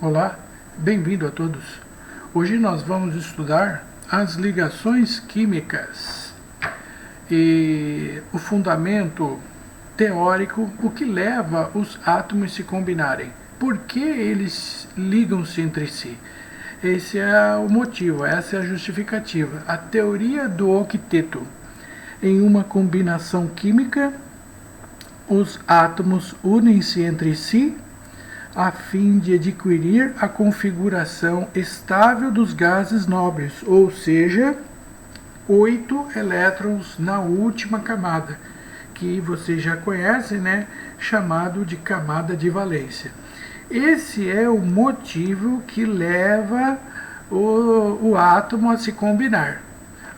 Olá, bem-vindo a todos. Hoje nós vamos estudar as ligações químicas e o fundamento teórico, o que leva os átomos a se combinarem. Por que eles ligam-se entre si? Esse é o motivo, essa é a justificativa. A teoria do octeto. Em uma combinação química, os átomos unem-se entre si a fim de adquirir a configuração estável dos gases nobres, ou seja, 8 elétrons na última camada, que vocês já conhecem, né? Chamado de camada de valência. Esse é o motivo que leva o átomo a se combinar,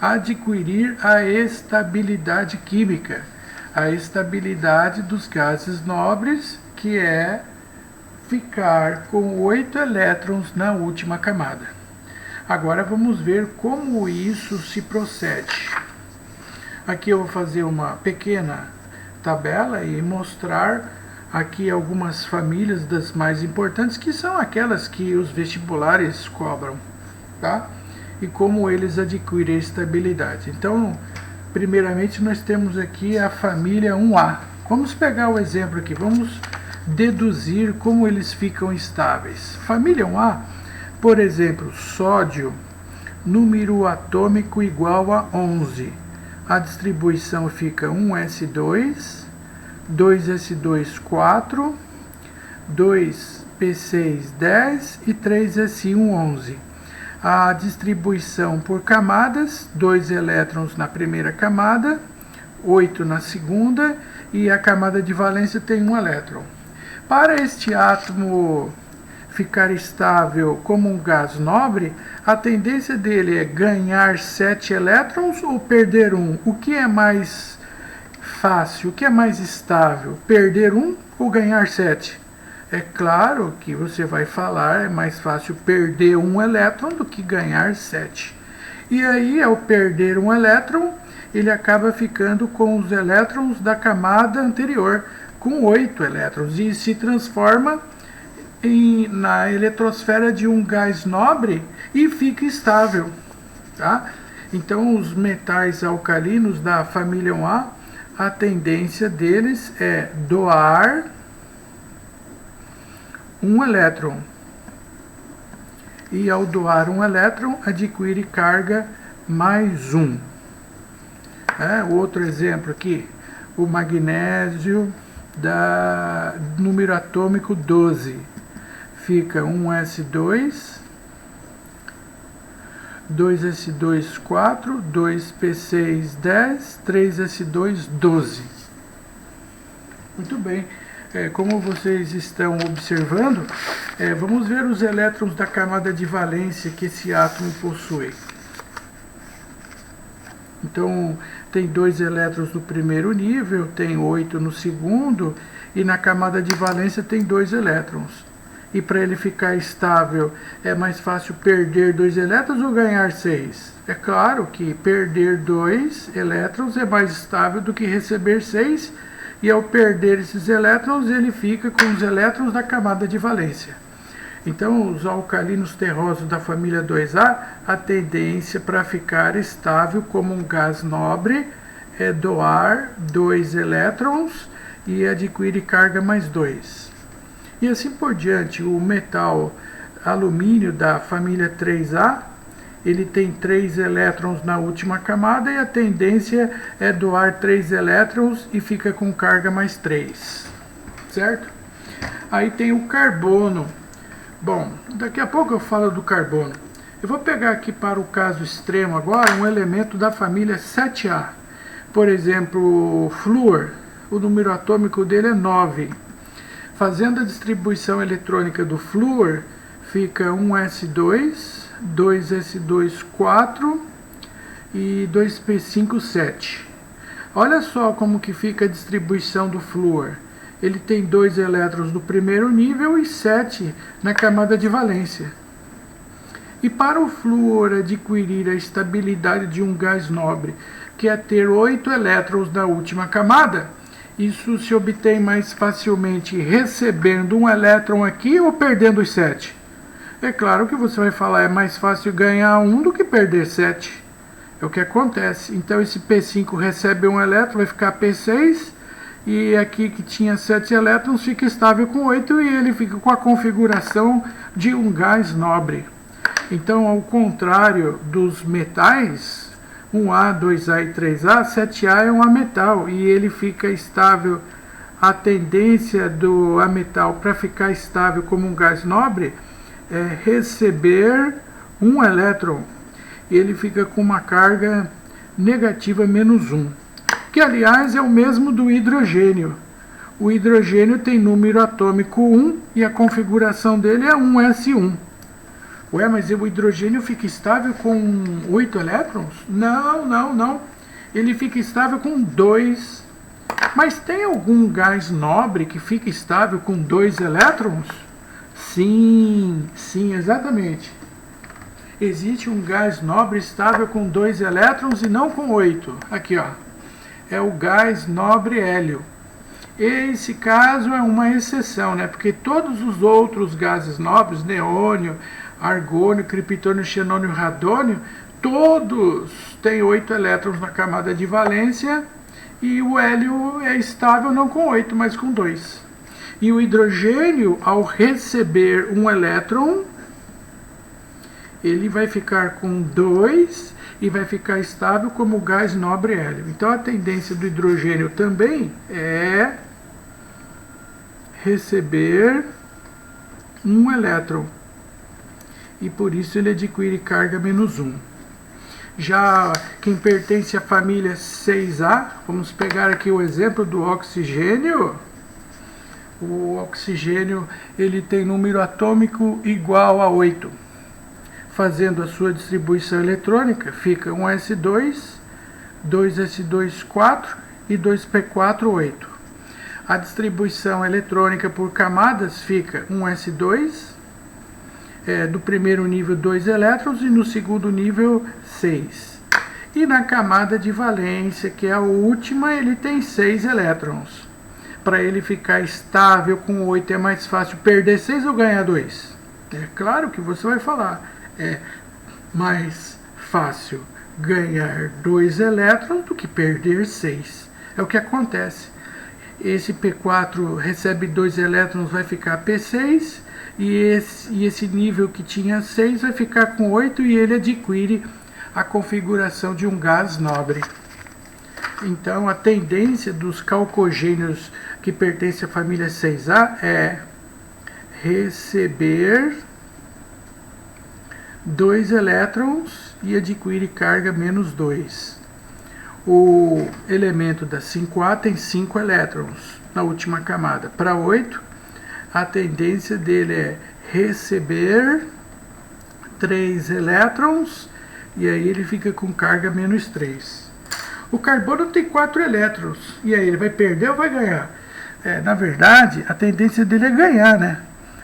a adquirir a estabilidade química, a estabilidade dos gases nobres, que é ficar com 8 elétrons na última camada. Agora vamos ver como isso se procede. Aqui eu vou fazer uma pequena tabela e mostrar aqui algumas famílias das mais importantes, que são aquelas que os vestibulares cobram, tá? E como eles adquirem estabilidade. Então, primeiramente nós temos aqui a família 1A. Vamos pegar o exemplo aqui, vamos deduzir como eles ficam estáveis. Família 1A, por exemplo, sódio, número atômico igual a 11. A distribuição fica 1s2, 2s2, 4, 2p6, 10 e 3s1, 11. A distribuição por camadas, 2 elétrons na primeira camada, 8 na segunda, e a camada de valência tem 1 elétron. Para este átomo ficar estável como um gás nobre, a tendência dele é ganhar 7 elétrons ou perder 1. O que é mais fácil, o que é mais estável? Perder 1 ou ganhar 7? É claro que você vai falar, é mais fácil perder 1 elétron do que ganhar 7. E aí, ao perder 1 elétron, ele acaba ficando com os elétrons da camada anterior, com 8 elétrons, e se transforma na eletrosfera de um gás nobre e fica estável, tá? Então, os metais alcalinos da família 1A, a tendência deles é doar 1 elétron. E ao doar 1 elétron, adquire carga mais 1. Outro exemplo aqui, o magnésio da número atômico 12. Fica 1s2, 2s2, 4, 2p6, 10, 3s2, 12. Muito bem. Como vocês estão observando, vamos ver os elétrons da camada de valência que esse átomo possui. Então, tem 2 elétrons no primeiro nível, tem 8 no segundo, e na camada de valência tem 2 elétrons. E para ele ficar estável, é mais fácil perder 2 elétrons ou ganhar 6? É claro que perder 2 elétrons é mais estável do que receber 6, e ao perder esses elétrons, ele fica com os elétrons da camada de valência. Então, os alcalinos terrosos da família 2A, a tendência para ficar estável como um gás nobre é doar 2 elétrons e adquire carga mais 2. E assim por diante, o metal alumínio da família 3A, ele tem 3 elétrons na última camada e a tendência é doar 3 elétrons e fica com carga mais 3, certo? Aí tem o carbono. Bom, daqui a pouco eu falo do carbono. Eu vou pegar aqui para o caso extremo agora um elemento da família 7A. Por exemplo, o flúor, o número atômico dele é 9. Fazendo a distribuição eletrônica do flúor, fica 1s2, 2s2, 4 e 2p5, 7. Olha só como que fica a distribuição do flúor. Ele tem 2 elétrons no primeiro nível e 7 na camada de valência. E para o flúor adquirir a estabilidade de um gás nobre, que é ter 8 elétrons na última camada, isso se obtém mais facilmente recebendo um elétron aqui ou perdendo os 7? É claro que você vai falar, é mais fácil ganhar 1 do que perder 7. É o que acontece. Então esse P5 recebe um elétron, vai ficar P6, e aqui que tinha 7 elétrons fica estável com 8 e ele fica com a configuração de um gás nobre. Então, ao contrário dos metais, 1A, 2A e 3A, 7A é um ametal e ele fica estável. A tendência do ametal para ficar estável como um gás nobre é receber um elétron. Ele fica com uma carga negativa -1, que aliás é o mesmo do hidrogênio. O hidrogênio tem número atômico 1 e a configuração dele é 1s1. Ué, mas o hidrogênio fica estável com 8 elétrons? Não. Ele fica estável com 2. Mas tem algum gás nobre que fica estável com 2 elétrons? Sim, exatamente. Existe um gás nobre estável com 2 elétrons e não com 8. Aqui, ó. É o gás nobre hélio. Esse caso é uma exceção, né? Porque todos os outros gases nobres, neônio, argônio, criptônio, xenônio, radônio, todos têm 8 elétrons na camada de valência e o hélio é estável não com 8, mas com 2. E o hidrogênio, ao receber um elétron, ele vai ficar com 2 e vai ficar estável como gás nobre hélio. Então a tendência do hidrogênio também é receber um elétron. E por isso ele adquire carga -1. Já quem pertence à família 6A, vamos pegar aqui o exemplo do oxigênio. O oxigênio ele tem número atômico igual a 8. Fazendo a sua distribuição eletrônica, fica 1s2, 2s2, 4 e 2p4, 8. A distribuição eletrônica por camadas fica 1s2, do primeiro nível 2 elétrons e no segundo nível 6. E na camada de valência, que é a última, ele tem 6 elétrons. Para ele ficar estável com 8 é mais fácil perder 6 ou ganhar 2? É claro que você vai falar, é mais fácil ganhar 2 elétrons do que perder 6. É o que acontece. Esse P4 recebe 2 elétrons, vai ficar P6, e esse nível que tinha 6 vai ficar com 8 e ele adquire a configuração de um gás nobre. Então a tendência dos calcogênios que pertencem à família 6A é receber 2 elétrons e adquire carga -2. O elemento da 5A tem 5 elétrons na última camada. Para 8, a tendência dele é receber 3 elétrons e aí ele fica com carga -3. O carbono tem 4 elétrons e aí ele vai perder ou vai ganhar? Na verdade, a tendência dele é ganhar, né?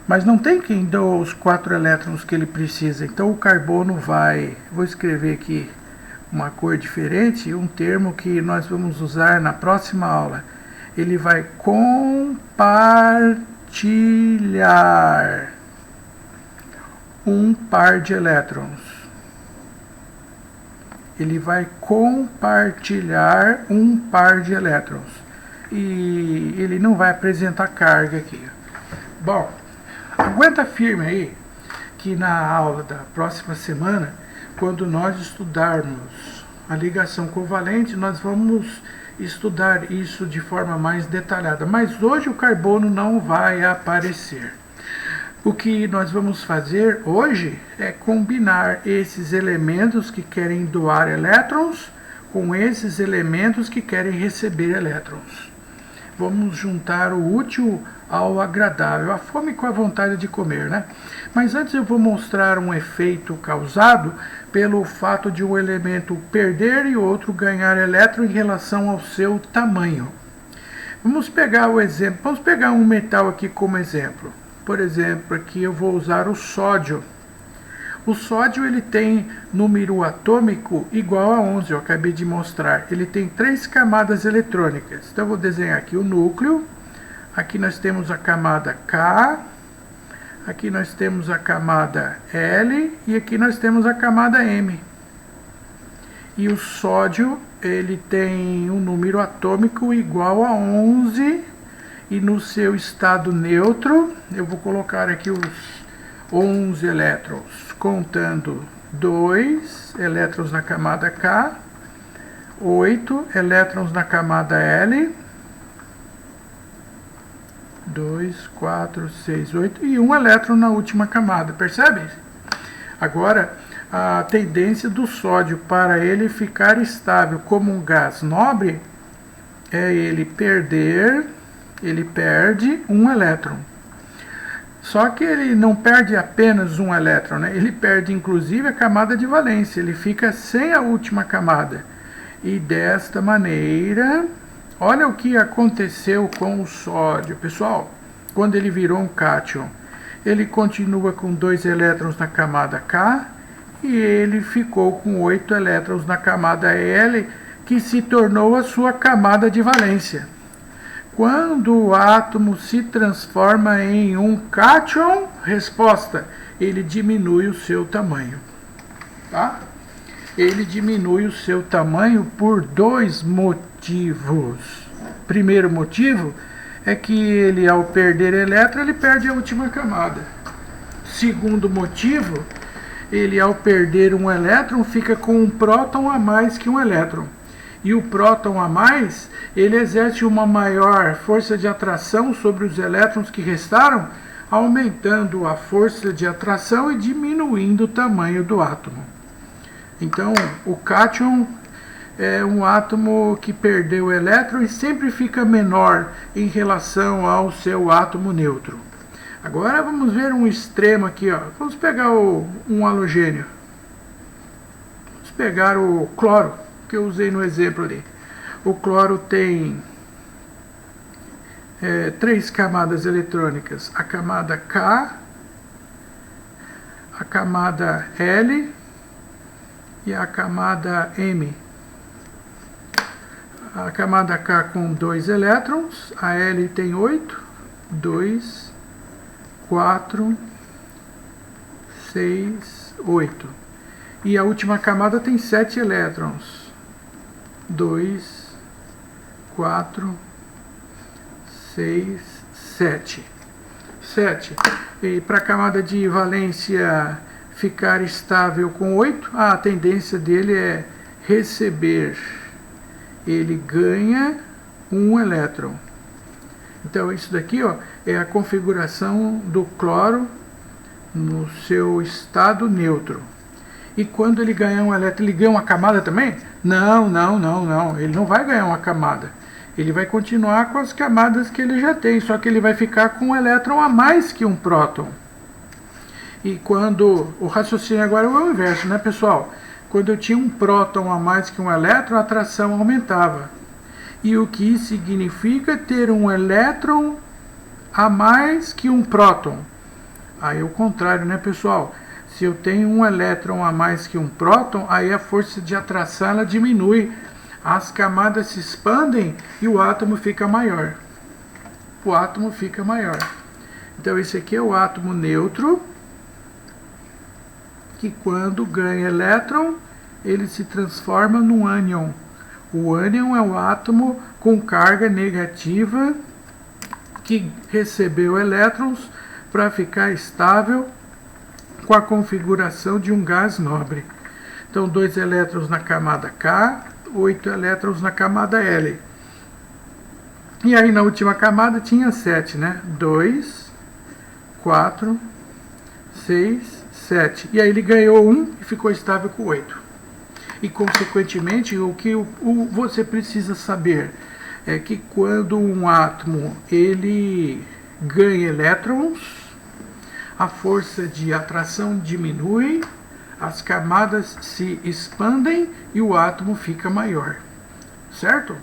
Mas não tem quem dê os 4 elétrons que ele precisa. Então o carbono vai... Vou escrever aqui uma cor diferente, um termo que nós vamos usar na próxima aula. Ele vai compartilhar um par de elétrons. Ele vai compartilhar um par de elétrons. E ele não vai apresentar carga aqui. Bom, aguenta firme aí, que na aula da próxima semana, quando nós estudarmos a ligação covalente, nós vamos estudar isso de forma mais detalhada. Mas hoje o carbono não vai aparecer. O que nós vamos fazer hoje é combinar esses elementos que querem doar elétrons com esses elementos que querem receber elétrons. Vamos juntar o útil ao agradável, a fome com a vontade de comer, né? Mas antes eu vou mostrar um efeito causado pelo fato de um elemento perder e outro ganhar elétron em relação ao seu tamanho. Vamos pegar o exemplo, vamos pegar um metal aqui como exemplo. Por exemplo, aqui eu vou usar o sódio. O sódio ele tem número atômico igual a 11, eu acabei de mostrar. Ele tem 3 camadas eletrônicas. Então eu vou desenhar aqui o núcleo. Aqui nós temos a camada K, Aqui nós temos a camada L e aqui nós temos a camada M. E o sódio, ele tem um número atômico igual a 11, e no seu estado neutro, eu vou colocar aqui os 11 elétrons, contando 2 elétrons na camada K, 8 elétrons na camada L, 2, 4, 6, 8 e 1 elétron na última camada, percebe? Agora, a tendência do sódio para ele ficar estável como um gás nobre é ele perde um elétron. Só que ele não perde apenas um elétron, né? Ele perde inclusive a camada de valência, ele fica sem a última camada. E desta maneira, olha o que aconteceu com o sódio, pessoal. Quando ele virou um cátion, ele continua com 2 elétrons na camada K e ele ficou com 8 elétrons na camada L, que se tornou a sua camada de valência. Quando o átomo se transforma em um cátion, resposta, ele diminui o seu tamanho. Tá? Ele diminui o seu tamanho por 2 motivos. Primeiro motivo é que ele, ao perder elétron, ele perde a última camada. Segundo motivo, ele, ao perder um elétron, fica com um próton a mais que um elétron. E o próton a mais, ele exerce uma maior força de atração sobre os elétrons que restaram, aumentando a força de atração e diminuindo o tamanho do átomo. Então, o cátion é um átomo que perdeu o elétron e sempre fica menor em relação ao seu átomo neutro. Agora vamos ver um extremo aqui, ó. Vamos pegar um halogênio. Vamos pegar o cloro, que eu usei no exemplo ali. O cloro tem 3 camadas eletrônicas. A camada K, a camada L e a camada M. A camada K com 2 elétrons, a L tem 8, 2, 4, 6, 8. E a última camada tem 7 elétrons, 2, 4, 6, 7. 7. E para a camada de valência ficar estável com 8, a tendência dele é receber. Ele ganha um elétron. Então isso daqui, ó, é a configuração do cloro no seu estado neutro. E quando ele ganhar um elétron, ele ganha uma camada também? Não. Ele não vai ganhar uma camada. Ele vai continuar com as camadas que ele já tem, só que ele vai ficar com um elétron a mais que um próton. E quando o raciocínio agora é o inverso, né, pessoal? Quando eu tinha um próton a mais que um elétron, a atração aumentava. E o que significa ter um elétron a mais que um próton? Aí é o contrário, né, pessoal? Se eu tenho um elétron a mais que um próton, aí a força de atração ela diminui. As camadas se expandem e o átomo fica maior. O átomo fica maior. Então esse aqui é o átomo neutro, que quando ganha elétron, ele se transforma num ânion. O ânion é o átomo com carga negativa que recebeu elétrons para ficar estável com a configuração de um gás nobre. Então, 2 elétrons na camada K, 8 elétrons na camada L. E aí na última camada tinha 7, né? 2, 4, 6, 7. E aí ele ganhou 1 e ficou estável com 8. E consequentemente, o que você precisa saber é que quando um átomo ele ganha elétrons, a força de atração diminui, as camadas se expandem e o átomo fica maior. Certo?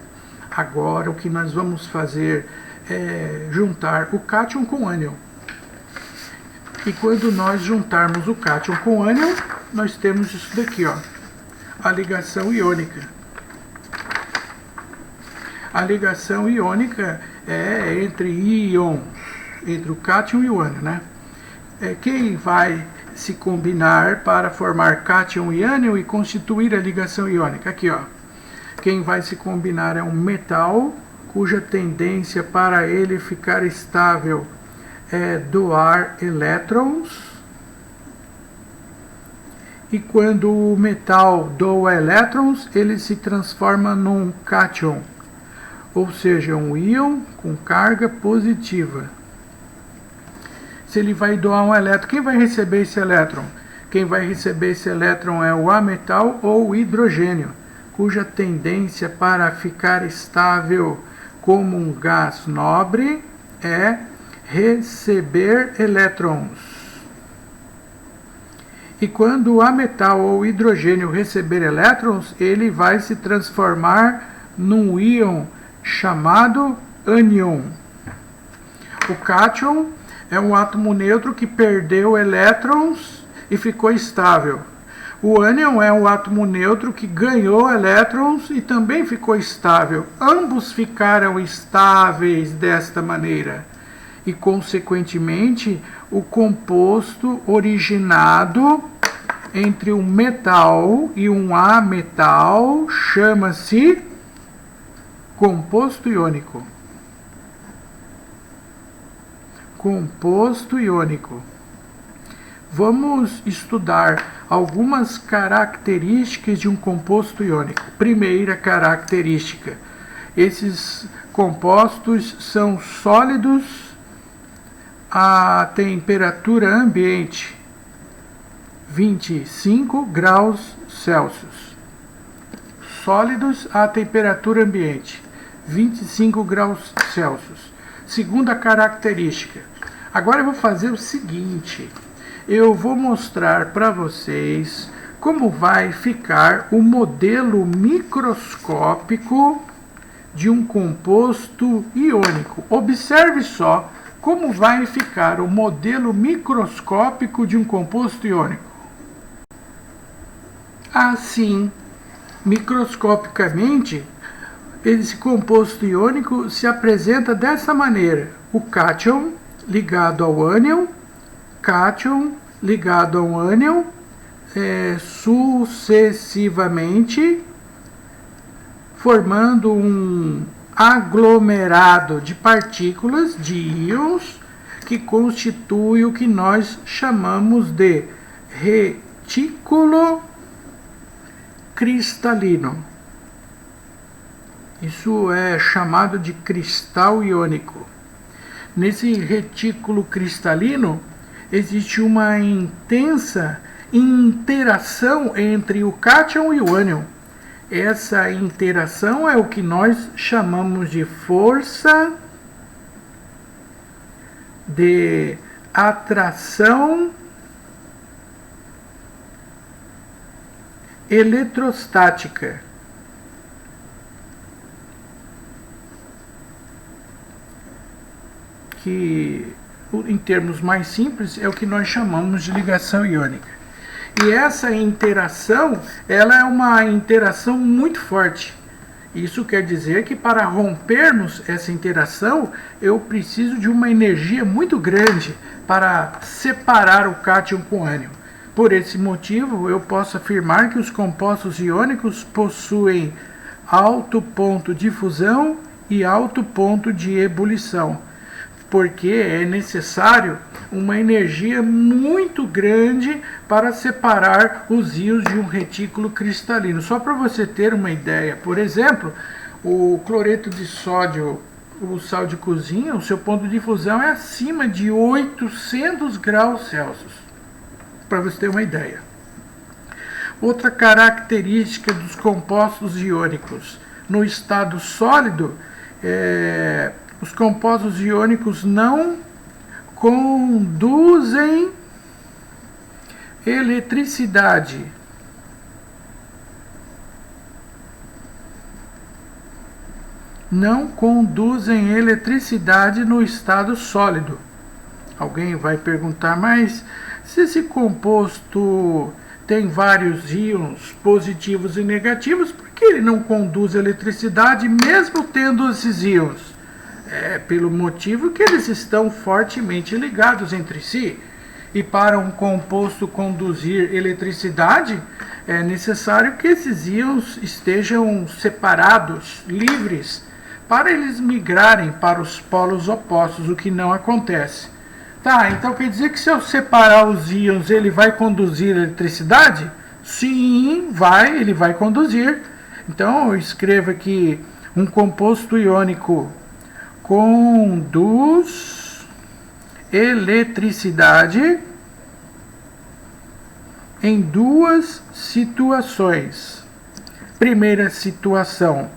Agora o que nós vamos fazer é juntar o cátion com o ânion. E quando nós juntarmos o cátion com o ânion, nós temos isso daqui, ó, a ligação iônica. A ligação iônica é entre íons, entre o cátion e o ânion, né? quem vai se combinar para formar cátion e ânion e constituir a ligação iônica? Aqui, ó. Quem vai se combinar é um metal cuja tendência para ele ficar estável é doar elétrons. E quando o metal doa elétrons, ele se transforma num cátion, ou seja, um íon com carga positiva. Se ele vai doar um elétron, quem vai receber esse elétron? Quem vai receber esse elétron é o ametal ou o hidrogênio, cuja tendência para ficar estável como um gás nobre é receber elétrons. E quando o ametal ou o hidrogênio receber elétrons, ele vai se transformar num íon chamado ânion. O cátion é um átomo neutro que perdeu elétrons e ficou estável. O ânion é um átomo neutro que ganhou elétrons e também ficou estável. Ambos ficaram estáveis desta maneira. E, consequentemente, o composto originado entre um metal e um ametal chama-se composto iônico. Composto iônico. Vamos estudar algumas características de um composto iônico. Primeira característica: esses compostos são sólidos a temperatura ambiente, 25 graus Celsius. Sólidos a temperatura ambiente, 25 graus Celsius. Segunda característica. Agora eu vou fazer o seguinte. Eu vou mostrar para vocês como vai ficar o modelo microscópico de um composto iônico. Observe só como vai ficar o modelo microscópico de um composto iônico. Assim, microscopicamente, esse composto iônico se apresenta dessa maneira: o cátion ligado ao ânion, cátion ligado ao ânion, sucessivamente, formando um aglomerado de partículas, de íons, que constitui o que nós chamamos de retículo cristalino. Isso é chamado de cristal iônico. Nesse retículo cristalino existe uma intensa interação entre o cátion e o ânion. Essa interação é o que nós chamamos de força de atração eletrostática. Que, em termos mais simples, é o que nós chamamos de ligação iônica. E essa interação, ela é uma interação muito forte. Isso quer dizer que para rompermos essa interação, eu preciso de uma energia muito grande para separar o cátion com o ânion. Por esse motivo, eu posso afirmar que os compostos iônicos possuem alto ponto de fusão e alto ponto de ebulição, porque é necessário uma energia muito grande para separar os íons de um retículo cristalino. Só para você ter uma ideia, por exemplo, o cloreto de sódio, o sal de cozinha, o seu ponto de fusão é acima de 800 graus Celsius, para você ter uma ideia. Outra característica dos compostos iônicos: no estado sólido, os compostos iônicos não conduzem eletricidade. Não conduzem eletricidade no estado sólido. Alguém vai perguntar, mas se esse composto tem vários íons positivos e negativos, por que ele não conduz eletricidade mesmo tendo esses íons? É pelo motivo que eles estão fortemente ligados entre si. E para um composto conduzir eletricidade, é necessário que esses íons estejam separados, livres, para eles migrarem para os polos opostos, o que não acontece. Tá, então quer dizer que se eu separar os íons, ele vai conduzir eletricidade? Sim, vai, ele vai conduzir. Então eu escrevo aqui, um composto iônico conduz eletricidade em duas situações. Primeira situação,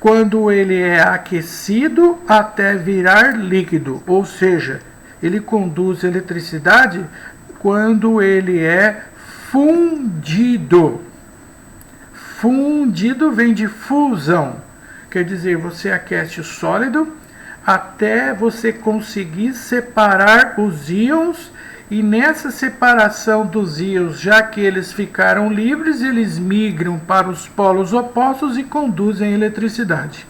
quando ele é aquecido até virar líquido, ou seja, ele conduz eletricidade quando ele é fundido. Fundido vem de fusão, quer dizer, você aquece o sólido até você conseguir separar os íons, e nessa separação dos íons, já que eles ficaram livres, eles migram para os polos opostos e conduzem eletricidade.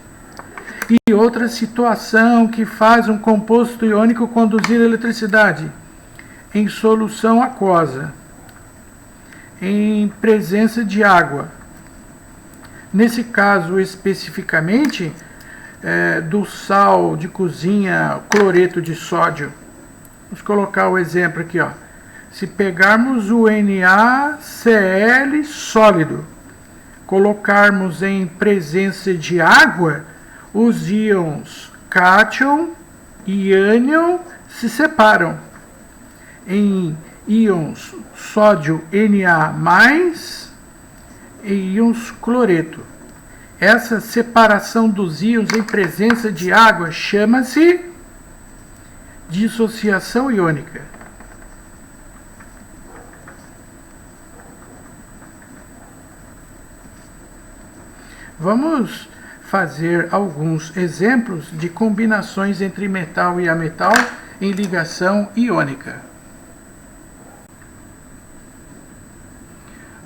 E outra situação que faz um composto iônico conduzir eletricidade: em solução aquosa, em presença de água. Nesse caso especificamente, do sal de cozinha, cloreto de sódio. Vamos colocar o exemplo aqui, ó. Se pegarmos o NaCl sólido, colocarmos em presença de água, os íons cátion e ânion se separam em íons sódio Na+, e íons cloreto. Essa separação dos íons em presença de água chama-se dissociação iônica. Vamos fazer alguns exemplos de combinações entre metal e ametal em ligação iônica.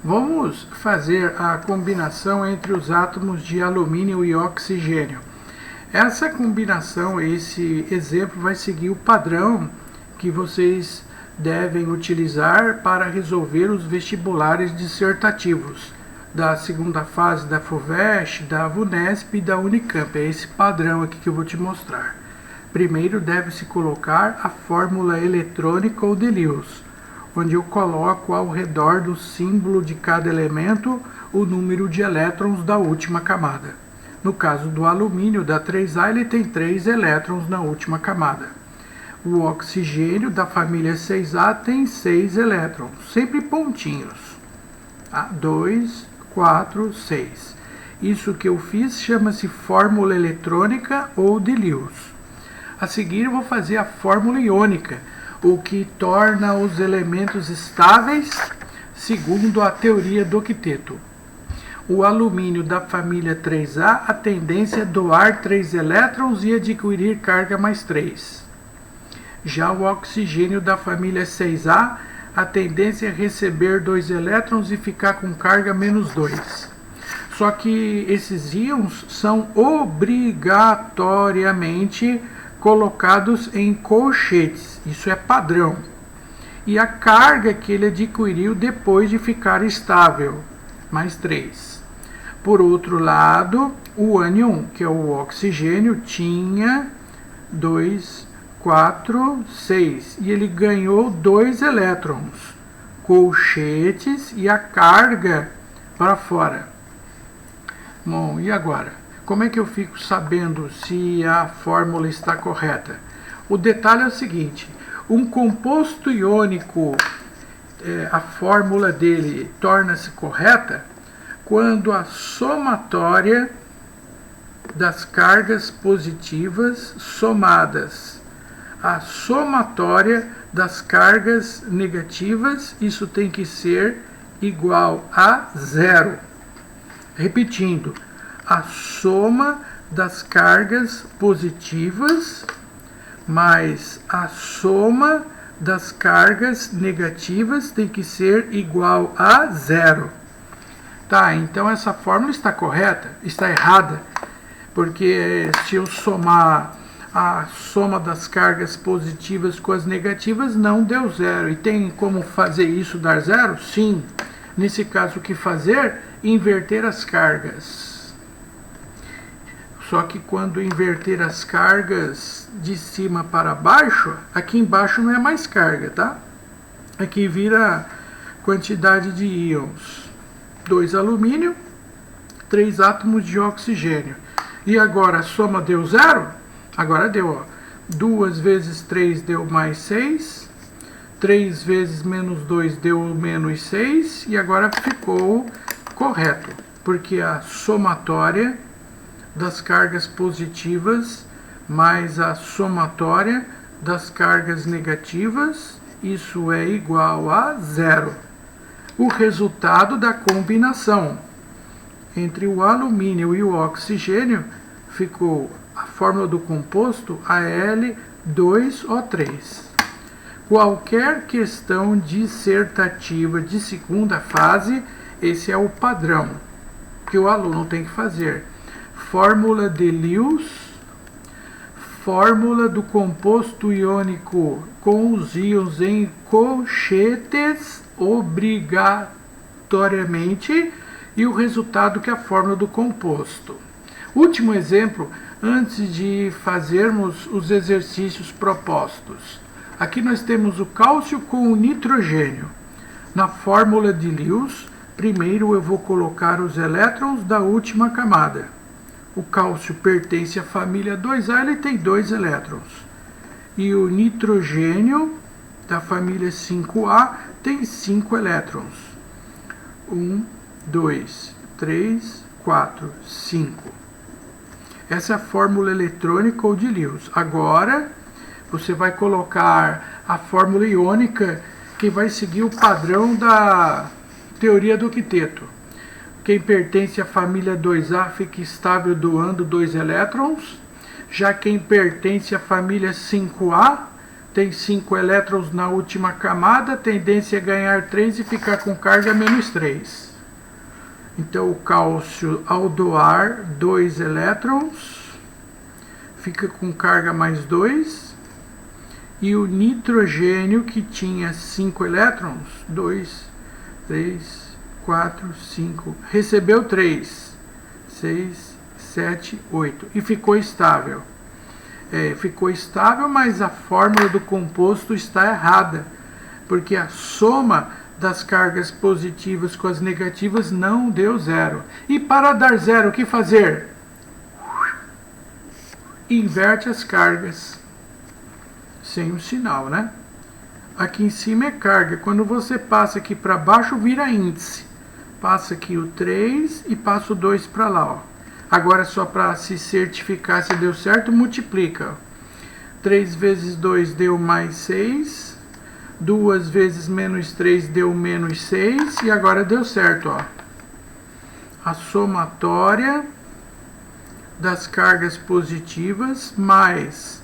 Vamos fazer a combinação entre os átomos de alumínio e oxigênio. Essa combinação, esse exemplo, vai seguir o padrão que vocês devem utilizar para resolver os vestibulares dissertativos da segunda fase da FUVEST, da VUNESP e da Unicamp. É esse padrão aqui que eu vou te mostrar. Primeiro deve-se colocar a fórmula eletrônica ou de Lewis, onde eu coloco ao redor do símbolo de cada elemento o número de elétrons da última camada. No caso do alumínio, da 3A, ele tem 3 elétrons na última camada. O oxigênio, da família 6A, tem 6 elétrons, sempre pontinhos. 2, 4, 6. Isso que eu fiz chama-se fórmula eletrônica ou de Lewis. A seguir, eu vou fazer a fórmula iônica, o que torna os elementos estáveis, segundo a teoria do octeto. O alumínio da família 3A, a tendência é doar 3 elétrons e adquirir carga mais 3. Já o oxigênio da família 6A, a tendência é receber 2 elétrons e ficar com carga menos 2. Só que esses íons são obrigatoriamente colocados em colchetes, isso é padrão. E a carga que ele adquiriu depois de ficar estável, mais 3. Por outro lado, o ânion, que é o oxigênio, tinha 2, 4, 6. E ele ganhou 2 elétrons, colchetes e a carga para fora. Bom, e agora? Como é que eu fico sabendo se a fórmula está correta? O detalhe é o seguinte: um composto iônico, a fórmula dele torna-se correta quando a somatória das cargas positivas somadas à somatória das cargas negativas, isso tem que ser igual a 0. Repetindo, a soma das cargas positivas mais a soma das cargas negativas tem que ser igual a 0. Tá, então essa fórmula está correta? Está errada, porque se eu somar a soma das cargas positivas com as negativas não deu zero. E tem como fazer isso dar zero? Sim. Nesse caso, o que fazer? Inverter as cargas. Só que quando inverter as cargas de cima para baixo, aqui embaixo não é mais carga, tá? Aqui vira quantidade de íons. 2 alumínio, 3 átomos de oxigênio. E agora a soma deu zero? Agora deu, ó. 2 vezes 3 deu mais 6. 3 vezes menos 2 deu menos 6. E agora ficou correto, porque a somatória das cargas positivas mais a somatória das cargas negativas, isso é igual a zero. O resultado da combinação entre o alumínio e o oxigênio ficou a fórmula do composto Al2O3. Qualquer questão dissertativa de segunda fase, esse é o padrão que o aluno tem que fazer. Fórmula de Lewis, fórmula do composto iônico com os íons em colchetes obrigatoriamente e o resultado que é a fórmula do composto. Último exemplo, antes de fazermos os exercícios propostos. Aqui nós temos o cálcio com o nitrogênio. Na fórmula de Lewis, primeiro eu vou colocar os elétrons da última camada. O cálcio pertence à família 2A, ele tem 2 elétrons. E o nitrogênio da família 5A tem 5 elétrons. 1, 2, 3, 4, 5. Essa é a fórmula eletrônica ou de Lewis. Agora, você vai colocar a fórmula iônica que vai seguir o padrão da teoria do octeto. Quem pertence à família 2A fica estável doando 2 elétrons. Já quem pertence à família 5A tem 5 elétrons na última camada, tendência a ganhar 3 e ficar com carga menos 3. Então o cálcio, ao doar 2 elétrons, fica com carga mais 2. E o nitrogênio, que tinha 5 elétrons, 2, 3, 4, 5, recebeu 3, 6, 7, 8 e ficou estável. Ficou estável, mas a fórmula do composto está errada, porque a soma das cargas positivas com as negativas não deu zero. E para dar zero, o que fazer? Inverte as cargas, sem o sinal, né? Aqui em cima é carga, quando você passa aqui para baixo vira índice. Passa aqui o 3 e passa o 2 para lá, ó. Agora, só para se certificar se deu certo, multiplica. 3 vezes 2 deu mais 6. 2 vezes menos 3 deu menos 6. E agora deu certo, ó. A somatória das cargas positivas mais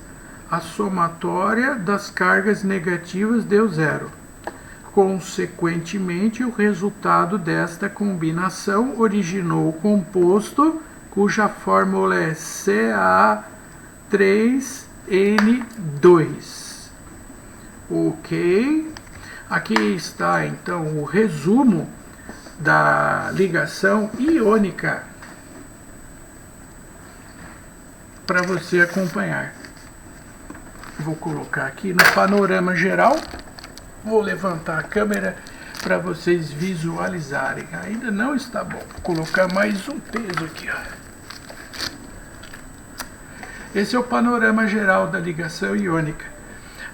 a somatória das cargas negativas deu zero. Consequentemente, o resultado desta combinação originou o composto cuja fórmula é Ca3N2. Ok? Aqui está, então, o resumo da ligação iônica para você acompanhar. Vou colocar aqui no panorama geral. Vou levantar a câmera para vocês visualizarem. Ainda não está bom. Vou colocar mais um peso aqui, ó. Esse é o panorama geral da ligação iônica.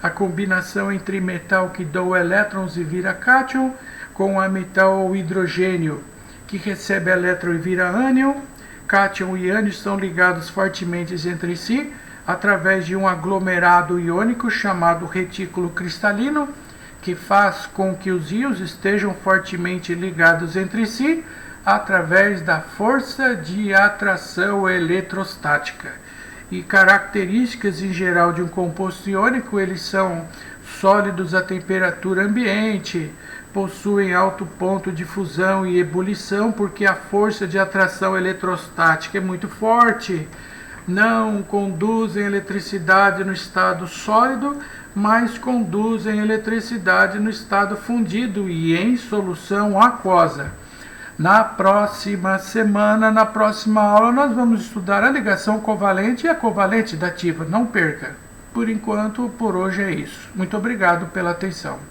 A combinação entre metal que doa elétrons e vira cátion com a metal ou hidrogênio que recebe elétron e vira ânion. Cátion e ânion estão ligados fortemente entre si através de um aglomerado iônico chamado retículo cristalino, que faz com que os íons estejam fortemente ligados entre si através da força de atração eletrostática. E características em geral de um composto iônico: eles são sólidos à temperatura ambiente, possuem alto ponto de fusão e ebulição porque a força de atração eletrostática é muito forte, não conduzem eletricidade no estado sólido, mas conduzem eletricidade no estado fundido e em solução aquosa. Na próxima semana, na próxima aula, nós vamos estudar a ligação covalente e a covalente dativa. Não perca! Por enquanto, por hoje é isso. Muito obrigado pela atenção.